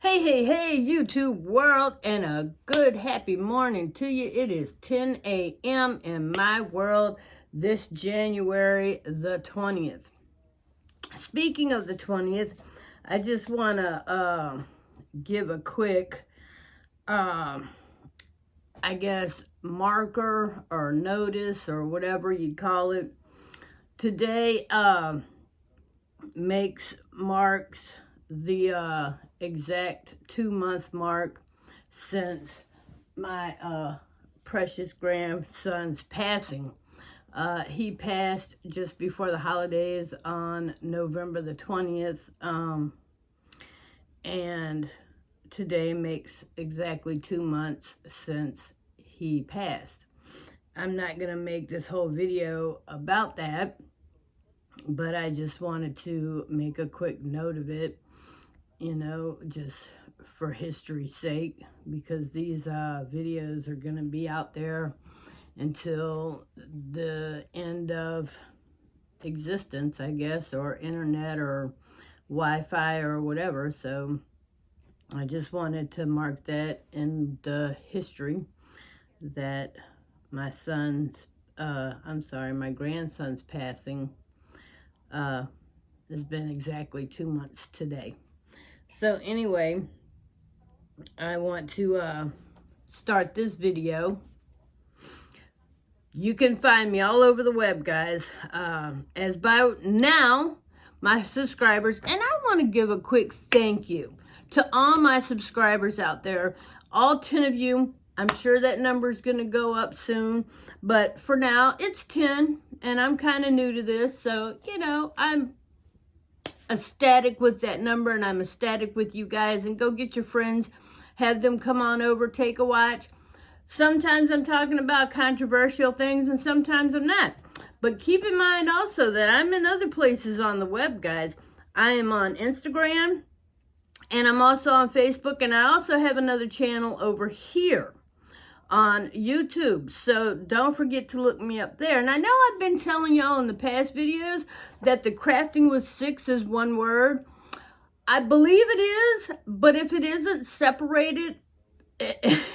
Hey, YouTube world, and a good happy morning to you. It is 10 a.m. in my world this January the 20th. Speaking of the 20th, I just want to give a quick, I guess, marker or notice or whatever you'd call it. Today marks the exact 2-month mark since my precious grandson's passing. He passed just before the holidays on November the 20th, and today makes exactly 2 months since he passed. I'm not going to make this whole video about that, but I just wanted to make a quick note of it, just for history's sake, because these videos are going to be out there until the end of existence, I guess, or internet or Wi-Fi or whatever. So I just wanted to mark that in the history that my grandson's passing has been exactly 2 months today. So anyway, I want to start this video. You can find me all over the web, guys. As by now, my subscribers, and I want to give a quick thank you to all my subscribers out there, all 10 of you. I'm sure that number is going to go up soon, but for now, it's 10, and I'm kind of new to this, so, I'm ecstatic with that number, and I'm ecstatic with you guys, and go get your friends, have them come on over, take a watch. Sometimes I'm talking about controversial things, and sometimes I'm not. But keep in mind also that I'm in other places on the web, guys. I am on Instagram, and I'm also on Facebook, and I also have another channel over here on YouTube. So don't forget to look me up there. And I know I've been telling y'all in the past videos that the crafting with 6 is one word. I believe it is, but if it isn't, separate it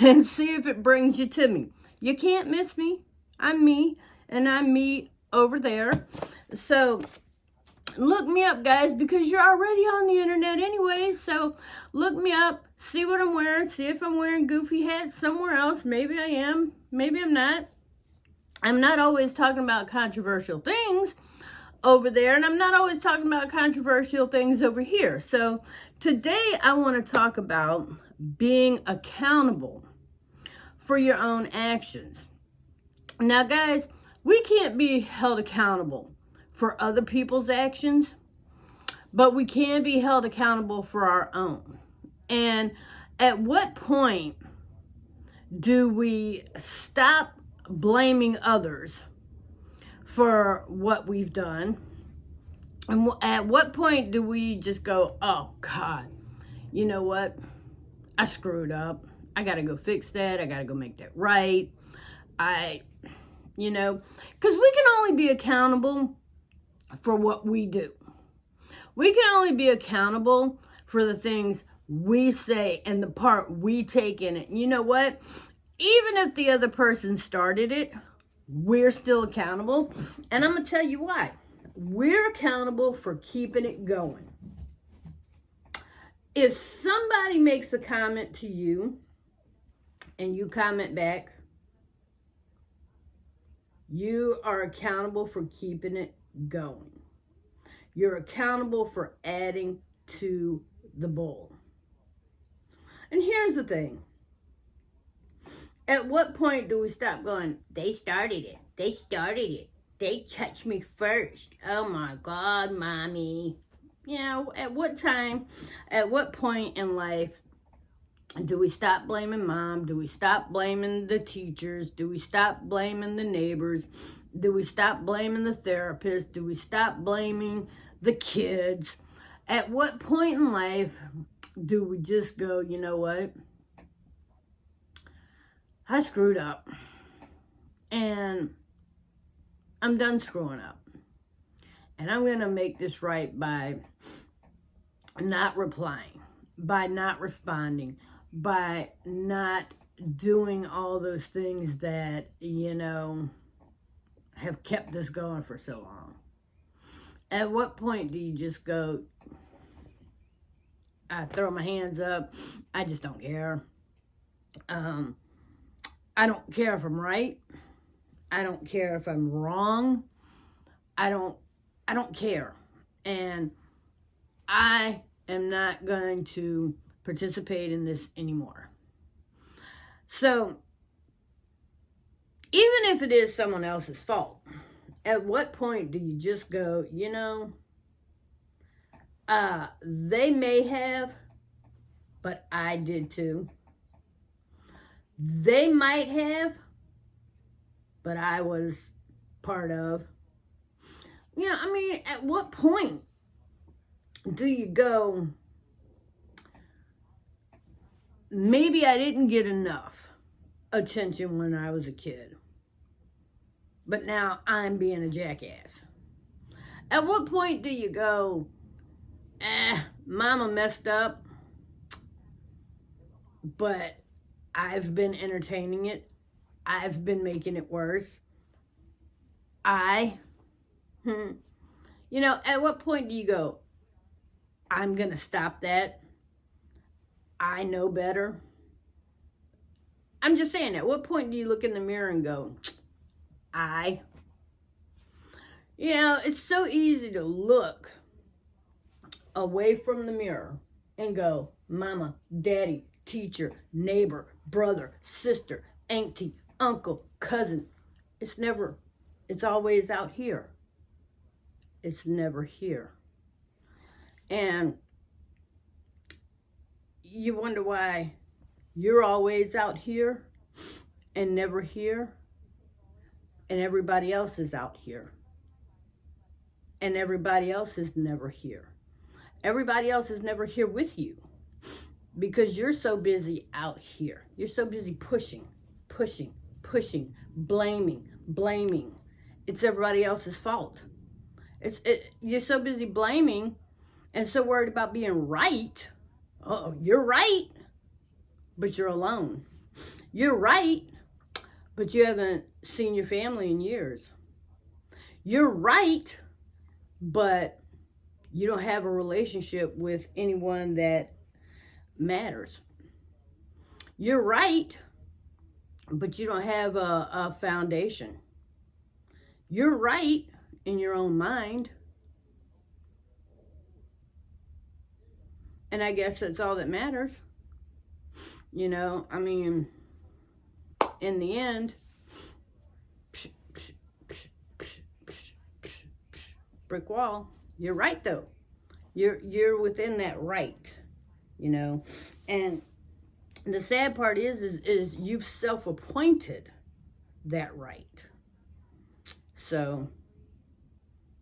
and see if it brings you to me. You can't miss me. I'm me, and I'm me over there. So look me up, guys, because you're already on the internet anyway. So look me up, see what I'm wearing, see if I'm wearing goofy hats somewhere else. Maybe I am, maybe I'm not. I'm not always talking about controversial things over there, and I'm not always talking about controversial things over here. So today I want to talk about being accountable for your own actions. Now, guys, we can't be held accountable for other people's actions, but we can be held accountable for our own. And at what point do we stop blaming others for what we've done? And at what point do we just go, oh God, you know what? I screwed up. I got to go fix that. I got to go make that right. Because we can only be accountable for what we do. We can only be accountable for the things we say and the part we take in it. And you know what? Even if the other person started it, we're still accountable. And I'm going to tell you why. We're accountable for keeping it going. If somebody makes a comment to you and you comment back, you are accountable for keeping it going. You're accountable for adding to the bowl. And here's the thing. At what point do we stop going, they started it. They started it. They touched me first. Oh my God, mommy. At what point in life do we stop blaming mom? Do we stop blaming the teachers? Do we stop blaming the neighbors? Do we stop blaming the therapist? Do we stop blaming the kids? At what point in life do we just go, you know what? I screwed up. And I'm done screwing up. And I'm going to make this right by not replying. by not responding, by not doing all those things that, have kept this going for so long. At what point do you just go, I throw my hands up, I just don't care. I don't care if I'm right. I don't care if I'm wrong. I don't care. And I am not going to participate in this anymore. So, even if it is someone else's fault, at what point do you just go, they may have, but I did too. They might have, but I was part of. At what point do you go, maybe I didn't get enough attention when I was a kid, but now I'm being a jackass? At what point do you go, mama messed up, but I've been entertaining it. I've been making it worse. At what point do you go, I'm going to stop that? I know better. I'm just saying, at what point do you look in the mirror and go, it's so easy to look away from the mirror and go, mama, daddy, teacher, neighbor, brother, sister, auntie, uncle, cousin. It's always out here. It's never here. And you wonder why you're always out here and never here, and everybody else is out here, and everybody else is never here. Everybody else is never here with you because you're so busy out here. You're so busy pushing, blaming. It's everybody else's fault. You're so busy blaming and so worried about being right. Oh, you're right, but you're alone. You're right, but you haven't seen your family in years. You're right, but you don't have a relationship with anyone that matters. You're right, but you don't have a foundation. You're right in your own mind. And I guess that's all that matters. In the end, brick wall. You're right though. You're within that right, And the sad part is you've self-appointed that right. So,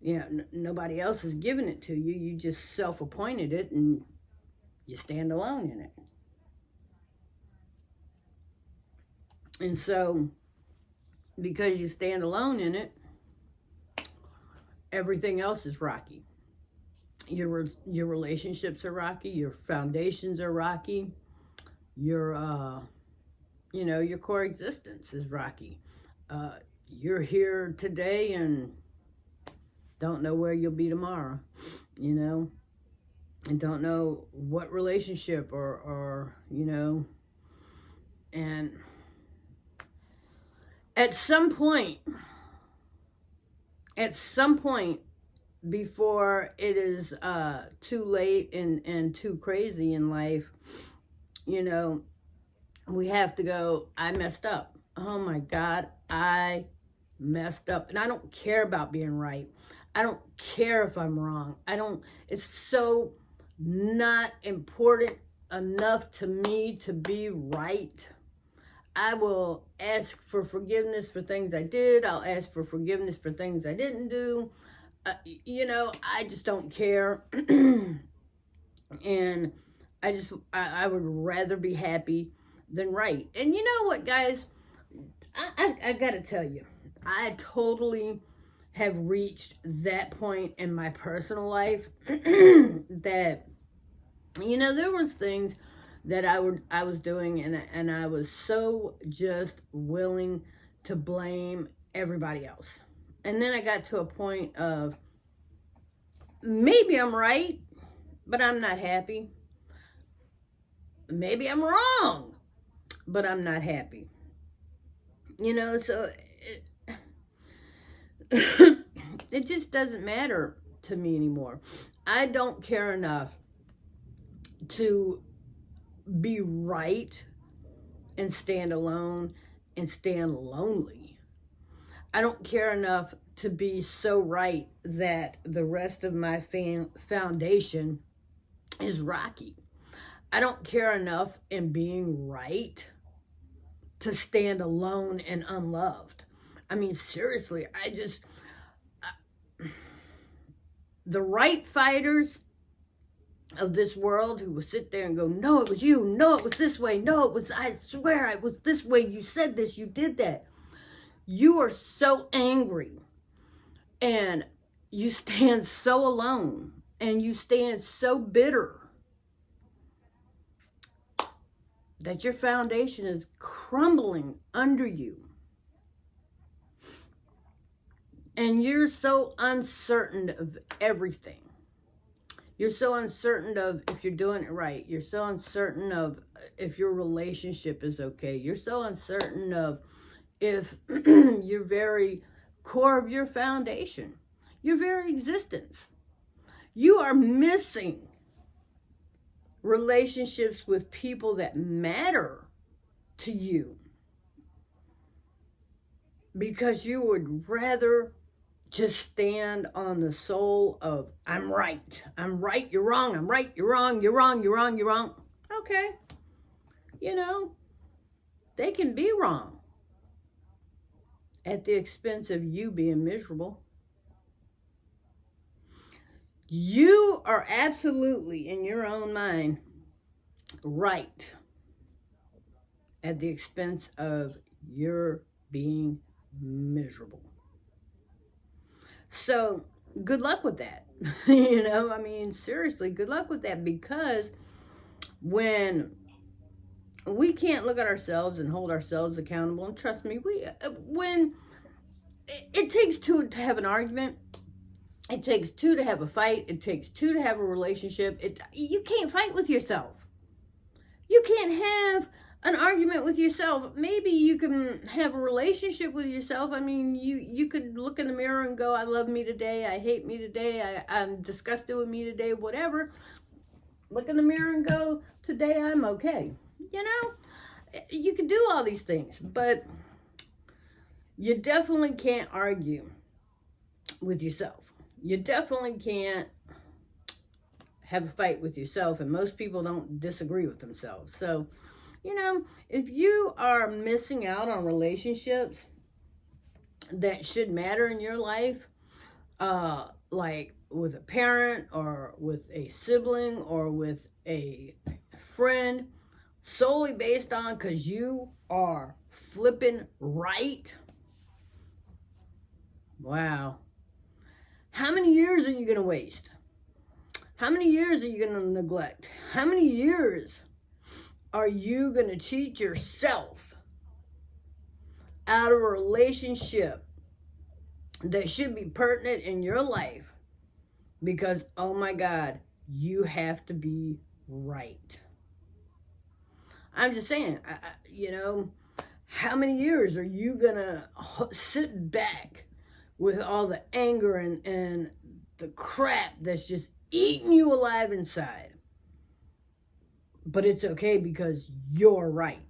nobody else has given it to you. You just self-appointed it and you stand alone in it. And so, because you stand alone in it, everything else is rocky. Your relationships are rocky. Your foundations are rocky. Your core existence is rocky. You're here today and don't know where you'll be tomorrow, and don't know what relationship or and at some point before it is too late and too crazy in life, we have to go, I messed up. Oh my God, I messed up. And I don't care about being right. I don't care if I'm wrong. It's so not important enough to me to be right. I will ask for forgiveness for things I did. I'll ask for forgiveness for things I didn't do. I just don't care. And I would rather be happy than right. And you know what, guys? I gotta tell you, I totally have reached that point in my personal life that You know, there was things that I was doing, and I was so just willing to blame everybody else. And then I got to a point of, maybe I'm right, but I'm not happy. Maybe I'm wrong, but I'm not happy. You know, so it just doesn't matter to me anymore. I don't care enough to be right and stand alone and stand lonely. I don't care enough to be so right that the rest of my foundation is rocky. I don't care enough in being right to stand alone and unloved. I mean, seriously, the right fighters of this world who will sit there and go, no, it was you. No, it was this way. No, it was, I swear it was this way. You said this, you did that. You are so angry and you stand so alone and you stand so bitter that your foundation is crumbling under you. And you're so uncertain of everything. You're so uncertain of if you're doing it right. You're so uncertain of if your relationship is okay. You're so uncertain of if your very core of your foundation, your very existence. You are missing relationships with people that matter to you because you would rather just stand on the soul of, I'm right, you're wrong, I'm right, you're wrong, you're wrong, you're wrong, you're wrong. Okay, you know, they can be wrong at the expense of you being miserable. You are absolutely, in your own mind, right at the expense of your being miserable. So good luck with that. You know, I mean, seriously, good luck with that, because when we can't look at ourselves and hold ourselves accountable, and trust me, when it takes two to have an argument, it takes two to have a fight, it takes two to have a relationship. You can't fight with yourself. You can't have an argument with yourself. Maybe you can have a relationship with yourself. I mean, you could look in the mirror and go, I love me today, I hate me today, I'm disgusted with me today, whatever. Look in the mirror and go, today I'm okay. You know, you can do all these things, but you definitely can't argue with yourself. You definitely can't have a fight with yourself, and most people don't disagree with themselves. So, you know, if you are missing out on relationships that should matter in your life, like with a parent or with a sibling or with a friend, solely based on because you are flipping right, wow. How many years are you going to waste? How many years are you going to neglect? How many years are you going to cheat yourself out of a relationship that should be pertinent in your life because, oh my God, you have to be right? I'm just saying, you know, how many years are you going to sit back with all the anger and the crap that's just eating you alive inside? But it's okay because you're right.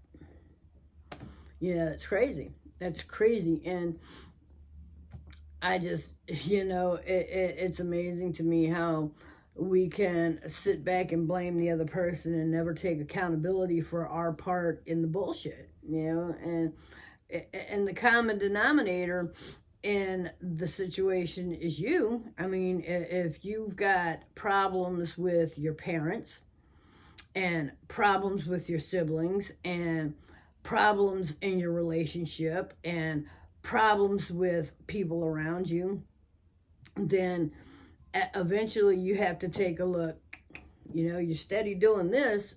You know, that's crazy. That's crazy. And I just, you know, it's amazing to me how we can sit back and blame the other person and never take accountability for our part in the bullshit, you know? And the common denominator in the situation is you. I mean, if you've got problems with your parents and problems with your siblings and problems in your relationship and problems with people around you, then eventually you have to take a look. you know, you're steady doing this,